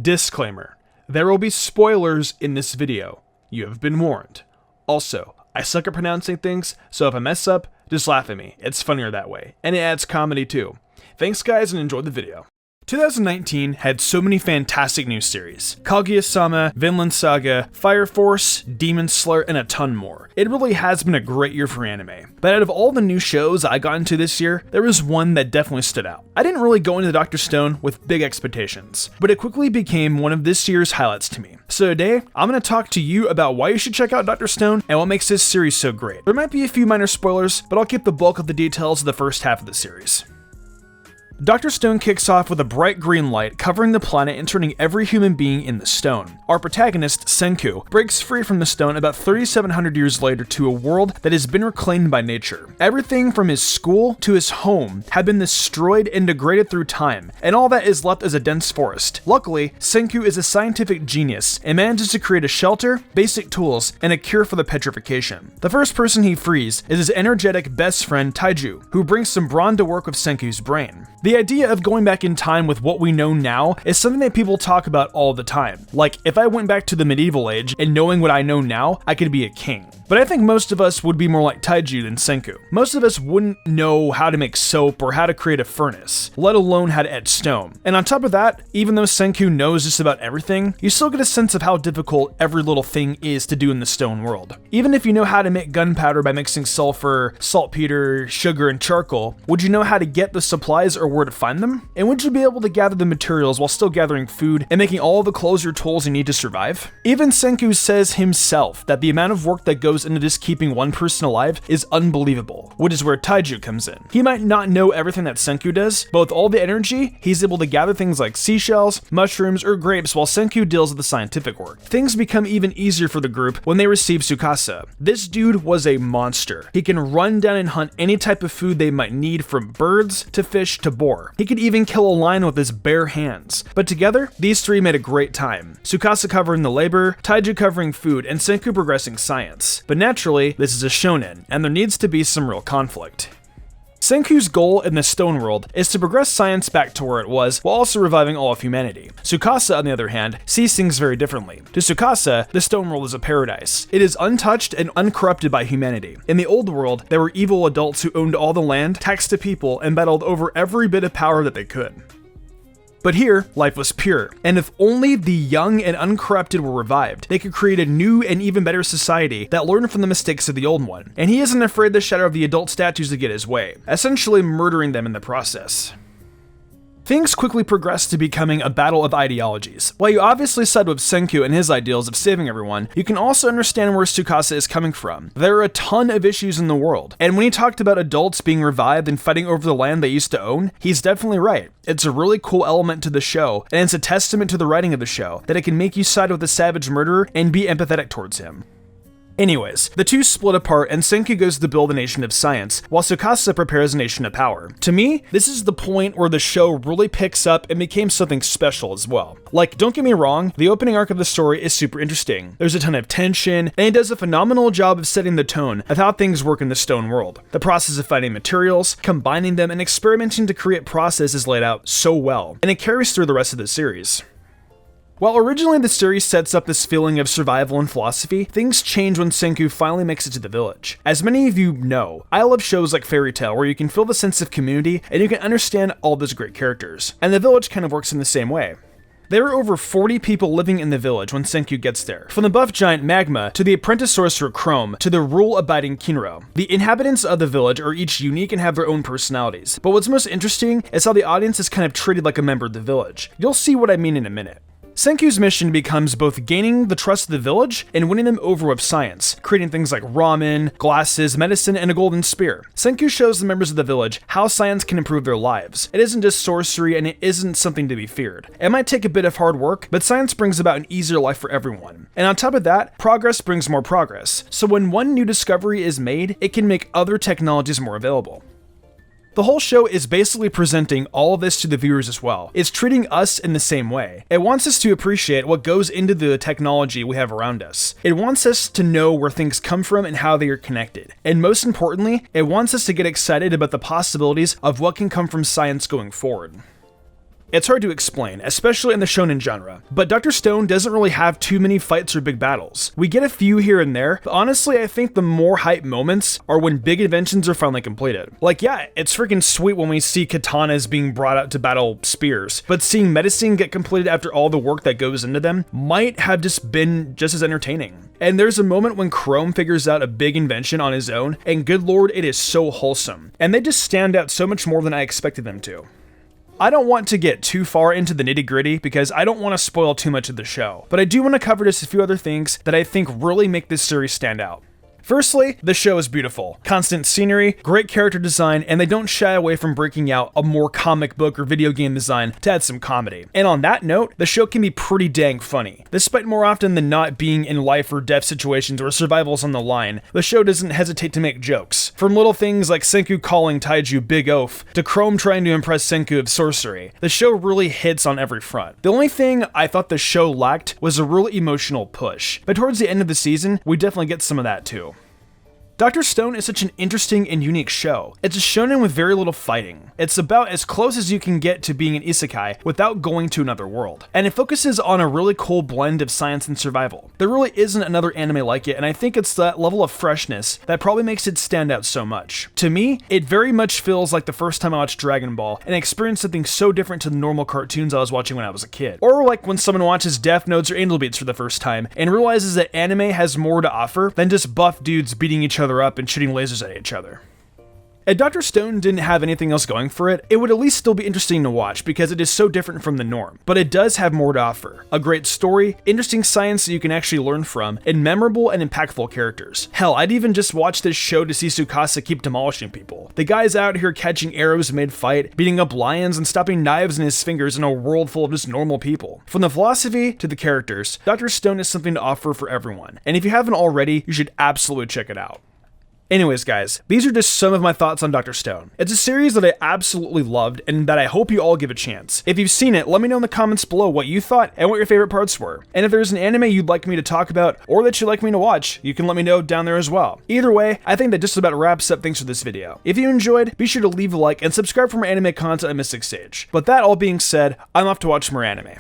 Disclaimer: there will be spoilers in this video. You have been warned. Also, I suck at pronouncing things, so if I mess up, just laugh at me. It's funnier that way, and it adds comedy too. Thanks guys, and enjoy the video. 2019 had so many fantastic new series. Kaguya-sama, Vinland Saga, Fire Force, Demon Slayer, and a ton more. It really has been a great year for anime. But out of all the new shows I got into this year, there was one that definitely stood out. I didn't really go into Dr.Stone with big expectations, but it quickly became one of this year's highlights to me. So today, I'm going to talk to you about why you should check out Dr.Stone and what makes this series so great. There might be a few minor spoilers, but I'll keep the bulk of the details of the first half of the series. Dr.Stone kicks off with a bright green light covering the planet and turning every human being in the stone. Our protagonist, Senku, breaks free from the stone about 3,700 years later to a world that has been reclaimed by nature. Everything from his school to his home had been destroyed and degraded through time, and all that is left is a dense forest. Luckily, Senku is a scientific genius and manages to create a shelter, basic tools, and a cure for the petrification. The first person he frees is his energetic best friend Taiju, who brings some brawn to work with Senku's brain. The idea of going back in time with what we know now is something that people talk about all the time. Like, if I went back to the medieval age and knowing what I know now, I could be a king. But I think most of us would be more like Taiju than Senku. Most of us wouldn't know how to make soap or how to create a furnace, let alone how to etch stone. And on top of that, even though Senku knows just about everything, you still get a sense of how difficult every little thing is to do in the stone world. Even if you know how to make gunpowder by mixing sulfur, saltpeter, sugar, and charcoal, would you know how to get the supplies or where to find them? And would you be able to gather the materials while still gathering food and making all the clothes or tools you need to survive? Even Senku says himself that the amount of work that goes into just keeping one person alive is unbelievable, which is where Taiju comes in. He might not know everything that Senku does, but with all the energy, he's able to gather things like seashells, mushrooms, or grapes while Senku deals with the scientific work. Things become even easier for the group when they receive Tsukasa. This dude was a monster. He can run down and hunt any type of food they might need, from birds to fish to boar. He could even kill a lion with his bare hands. But together, these three made a great time. Tsukasa covering the labor, Taiju covering food, and Senku progressing science. But naturally, this is a shonen, and there needs to be some real conflict. Senku's goal in the stone world is to progress science back to where it was, while also reviving all of humanity. Tsukasa, on the other hand, sees things very differently. To Tsukasa, the stone world is a paradise. It is untouched and uncorrupted by humanity. In the old world, there were evil adults who owned all the land, taxed the people, and battled over every bit of power that they could. But here, life was pure, and if only the young and uncorrupted were revived, they could create a new and even better society that learned from the mistakes of the old one. And he isn't afraid to shatter the adult statues to get his way, essentially murdering them in the process. Things quickly progressed to becoming a battle of ideologies. While you obviously side with Senku and his ideals of saving everyone, you can also understand where Tsukasa is coming from. There are a ton of issues in the world, and when he talked about adults being revived and fighting over the land they used to own, he's definitely right. It's a really cool element to the show, and it's a testament to the writing of the show, that it can make you side with the savage murderer and be empathetic towards him. Anyways, the two split apart and Senku goes to build a nation of science, while Tsukasa prepares a nation of power. To me, this is the point where the show really picks up and became something special as well. Like, don't get me wrong, the opening arc of the story is super interesting. There's a ton of tension, and it does a phenomenal job of setting the tone of how things work in the stone world. The process of finding materials, combining them, and experimenting to create processes is laid out so well, and it carries through the rest of the series. While originally the series sets up this feeling of survival and philosophy, things change when Senku finally makes it to the village. As many of you know, I love shows like Fairy Tail where you can feel the sense of community and you can understand all those great characters. And the village kind of works in the same way. There are over 40 people living in the village when Senku gets there, from the buff giant Magma to the apprentice sorcerer Chrome to the rule-abiding Kinro. The inhabitants of the village are each unique and have their own personalities, but what's most interesting is how the audience is kind of treated like a member of the village. You'll see what I mean in a minute. Senku's mission becomes both gaining the trust of the village and winning them over with science, creating things like ramen, glasses, medicine, and a golden spear. Senku shows the members of the village how science can improve their lives. It isn't just sorcery, and it isn't something to be feared. It might take a bit of hard work, but science brings about an easier life for everyone. And on top of that, progress brings more progress. So when one new discovery is made, it can make other technologies more available. The whole show is basically presenting all of this to the viewers as well. It's treating us in the same way. It wants us to appreciate what goes into the technology we have around us. It wants us to know where things come from and how they are connected. And most importantly, it wants us to get excited about the possibilities of what can come from science going forward. It's hard to explain, especially in the shonen genre, but Dr. Stone doesn't really have too many fights or big battles. We get a few here and there, but honestly I think the more hype moments are when big inventions are finally completed. Like yeah, it's freaking sweet when we see katanas being brought out to battle spears, but seeing medicine get completed after all the work that goes into them might have just been just as entertaining. And there's a moment when Chrome figures out a big invention on his own, and good lord, it is so wholesome. And they just stand out so much more than I expected them to. I don't want to get too far into the nitty-gritty because I don't want to spoil too much of the show, but I do want to cover just a few other things that I think really make this series stand out. Firstly, the show is beautiful. Constant scenery, great character design, and they don't shy away from breaking out a more comic book or video game design to add some comedy. And on that note, the show can be pretty dang funny. Despite more often than not being in life or death situations where survival's on the line, the show doesn't hesitate to make jokes. From little things like Senku calling Taiju Big Oaf, to Chrome trying to impress Senku of sorcery, the show really hits on every front. The only thing I thought the show lacked was a really emotional push, but towards the end of the season, we definitely get some of that too. Dr. Stone is such an interesting and unique show. It's a shonen with very little fighting. It's about as close as you can get to being an isekai without going to another world. And it focuses on a really cool blend of science and survival. There really isn't another anime like it, and I think it's that level of freshness that probably makes it stand out so much. To me, it very much feels like the first time I watched Dragon Ball and experienced something so different to the normal cartoons I was watching when I was a kid. Or like when someone watches Death Notes or Angel Beats for the first time and realizes that anime has more to offer than just buff dudes beating each other up and shooting lasers at each other. If Dr. Stone didn't have anything else going for it, it would at least still be interesting to watch because it is so different from the norm. But it does have more to offer. A great story, interesting science that you can actually learn from, and memorable and impactful characters. Hell, I'd even just watch this show to see Tsukasa keep demolishing people. The guy's out here catching arrows mid-fight, beating up lions, and stopping knives in his fingers in a world full of just normal people. From the philosophy to the characters, Dr. Stone is something to offer for everyone. And if you haven't already, you should absolutely check it out. Anyways guys, these are just some of my thoughts on Dr. Stone. It's a series that I absolutely loved and that I hope you all give a chance. If you've seen it, let me know in the comments below what you thought and what your favorite parts were. And if there's an anime you'd like me to talk about or that you'd like me to watch, you can let me know down there as well. Either way, I think that just about wraps up things for this video. If you enjoyed, be sure to leave a like and subscribe for more anime content at Mystic Sage. But that all being said, I'm off to watch more anime.